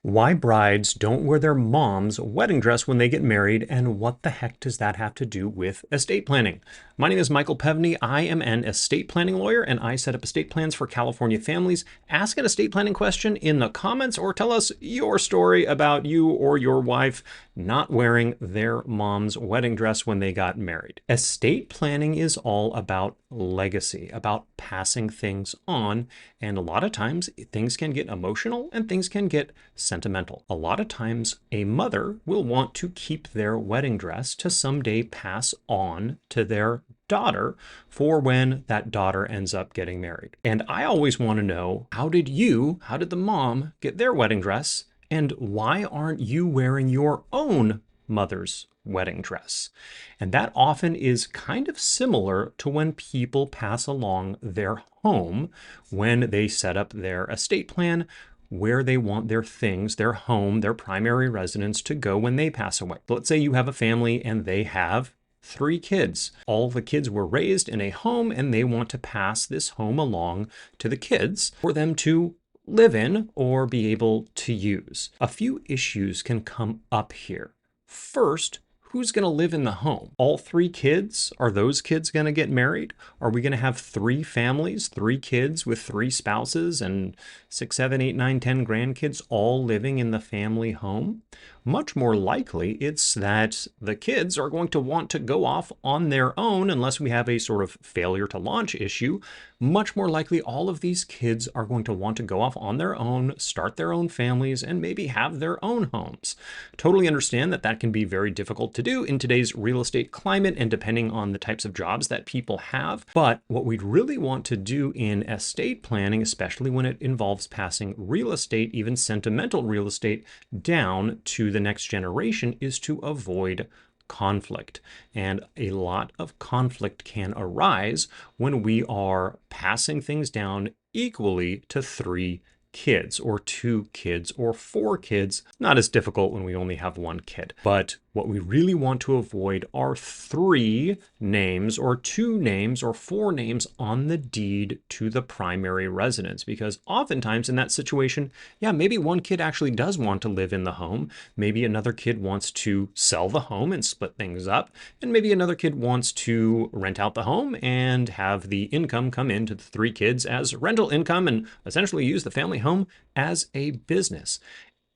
Why brides don't wear their mom's wedding dress when they get married, and what the heck does that have to do with estate planning? My name is Michael Pevney. I am an estate planning lawyer, and I set up estate plans for California families. Ask an estate planning question in the comments or tell us your story about you or your wife not wearing their mom's wedding dress when they got married. Estate planning is all about legacy, about passing things on, and a lot of times things can get emotional and things can get sentimental. A lot of times a mother will want to keep their wedding dress to someday pass on to their daughter for when that daughter ends up getting married. And I always want to know, how did the mom get their wedding dress? And why aren't you wearing your own mother's wedding dress? And that often is kind of similar to when people pass along their home when they set up their estate plan, where they want their things, their home, their primary residence to go when they pass away. Let's say you have a family and they have 3 kids. All the kids were raised in a home and they want to pass this home along to the kids for them to live in or be able to use. A few issues can come up here. First, who's going to live in the home? All 3 kids? Are those kids going to get married? Are we going to have 3 families, 3 kids with 3 spouses and 6, 7, 8, 9, 10 grandkids all living in the family home? Much more likely it's that the kids are going to want to go off on their own unless we have a sort of failure to launch issue. Much more likely all of these kids are going to want to go off on their own, start their own families, and maybe have their own homes. Totally understand that that can be very difficult to do in today's real estate climate and depending on the types of jobs that people have. But what we'd really want to do in estate planning, especially when it involves passing real estate, even sentimental real estate, down to the next generation, is to avoid conflict. And a lot of conflict can arise when we are passing things down equally to 3 kids or 2 kids or 4 kids. Not as difficult when we only have 1 kid. But what we really want to avoid are 3 names or 2 names or 4 names on the deed to the primary residence. Because oftentimes in that situation, yeah, maybe 1 kid actually does want to live in the home. Maybe another kid wants to sell the home and split things up. And maybe another kid wants to rent out the home and have the income come into the 3 kids as rental income and essentially use the family home as a business.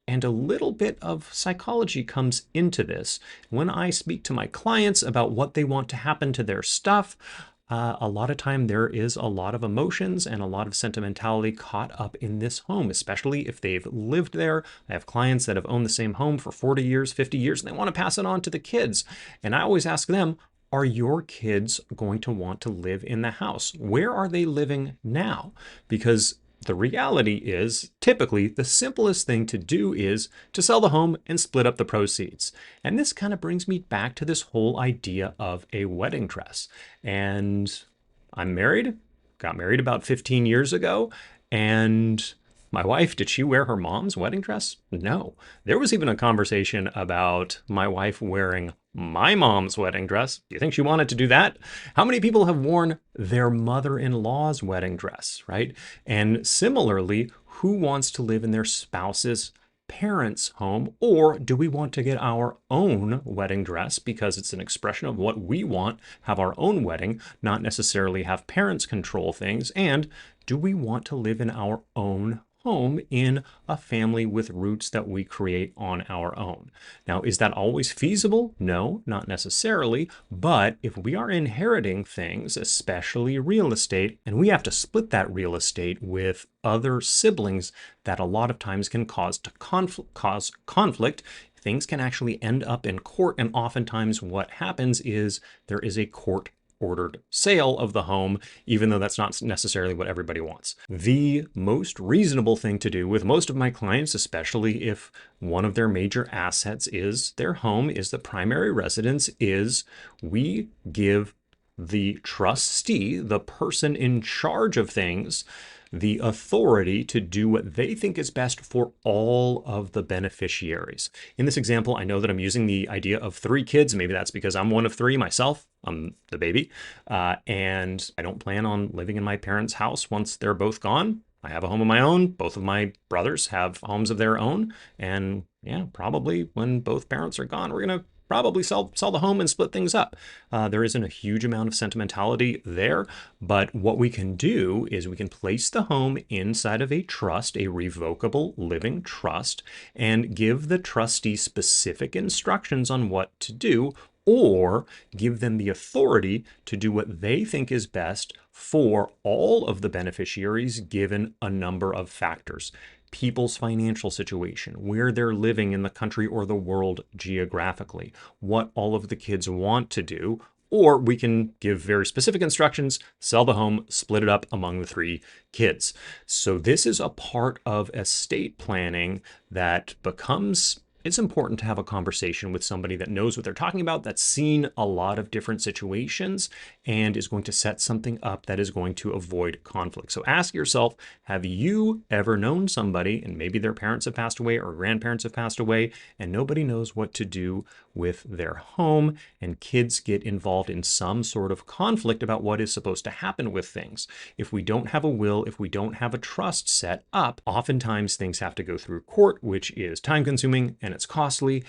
And a little bit of psychology comes into this. When I speak to my clients about what they want to happen to their stuff, a lot of time there is a lot of emotions and a lot of sentimentality caught up in this home, especially if they've lived there. I have clients that have owned the same home for 40 years, 50 years, and they want to pass it on to the kids. And I always ask them, are your kids going to want to live in the house? Where are they living now? Because the reality is, typically, the simplest thing to do is to sell the home and split up the proceeds. And this kind of brings me back to this whole idea of a wedding dress. And I'm married, got married about 15 years ago, and my wife, did she wear her mom's wedding dress? No. There was even a conversation about my wife wearing my mom's wedding dress. Do you think she wanted to do that? How many people have worn their mother-in-law's wedding dress, right? And similarly, who wants to live in their spouse's parents' home? Or do we want to get our own wedding dress because it's an expression of what we want, have our own wedding, not necessarily have parents control things? And do we want to live in our own home in a family with roots that we create on our own? Now, is that always feasible? No, not necessarily. But if we are inheriting things, especially real estate, and we have to split that real estate with other siblings, that a lot of times can cause conflict. Things can actually end up in court. And oftentimes what happens is there is a court ordered sale of the home, even though that's not necessarily what everybody wants. The most reasonable thing to do with most of my clients, especially if one of their major assets is their home, is the primary residence, is we give the trustee, the person in charge of things, the authority to do what they think is best for all of the beneficiaries. In this example, I know that I'm using the idea of 3 kids. Maybe that's because I'm one of 3 myself. I'm the baby. And I don't plan on living in my parents' house once they're both gone. I have a home of my own. Both of my brothers have homes of their own. And yeah, probably when both parents are gone, we're going to probably sell the home and split things up. There isn't a huge amount of sentimentality there, but what we can do is we can place the home inside of a trust, a revocable living trust, and give the trustee specific instructions on what to do, or give them the authority to do what they think is best for all of the beneficiaries given a number of factors. People's financial situation, where they're living in the country or the world geographically, what all of the kids want to do, or we can give very specific instructions, sell the home, split it up among the 3 kids. So this is a part of estate planning that becomes, it's important to have a conversation with somebody that knows what they're talking about, that's seen a lot of different situations, and is going to set something up that is going to avoid conflict. So ask yourself, have you ever known somebody, and maybe their parents have passed away or grandparents have passed away, and nobody knows what to do with their home, and kids get involved in some sort of conflict about what is supposed to happen with things? If we don't have a will, if we don't have a trust set up, oftentimes things have to go through court, which is time consuming and it's costly,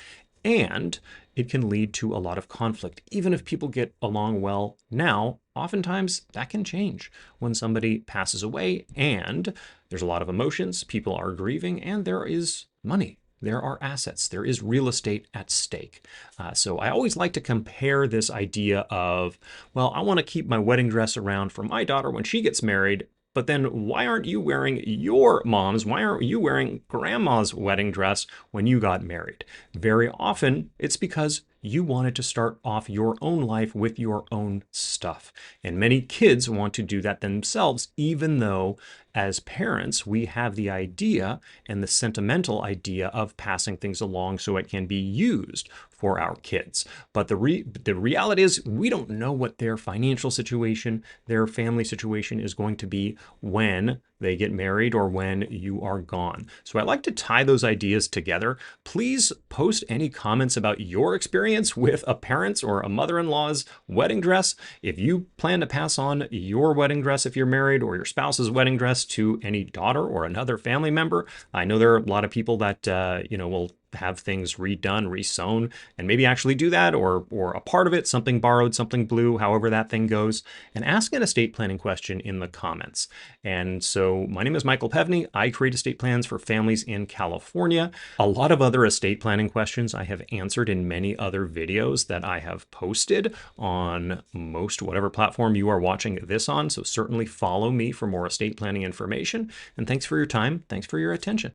and it can lead to a lot of conflict. Even if people get along well now, oftentimes that can change when somebody passes away, and there's a lot of emotions, people are grieving, and there is money. There are assets. There is real estate at stake. So I always like to compare this idea of, well, I want to keep my wedding dress around for my daughter when she gets married, but then why aren't you wearing your mom's, why aren't you wearing grandma's wedding dress when you got married? Very often it's because you wanted to start off your own life with your own stuff. And many kids want to do that themselves, even though as parents, we have the idea and the sentimental idea of passing things along so it can be used for our kids. But the reality is we don't know what their financial situation, their family situation is going to be when they get married or when you are gone. So I like to tie those ideas together. Please post any comments about your experience with a parent's or a mother-in-law's wedding dress. If you plan to pass on your wedding dress if you're married, or your spouse's wedding dress to any daughter or another family member. I know there are a lot of people that will have things redone, resewn, and maybe actually do that, or a part of it, something borrowed, something blue, however that thing goes, and ask an estate planning question in the comments. And so my name is Michael Pevney. I create estate plans for families in California. A lot of other estate planning questions I have answered in many other videos that I have posted on most whatever platform you are watching this on. So certainly follow me for more estate planning information. And thanks for your time. Thanks for your attention.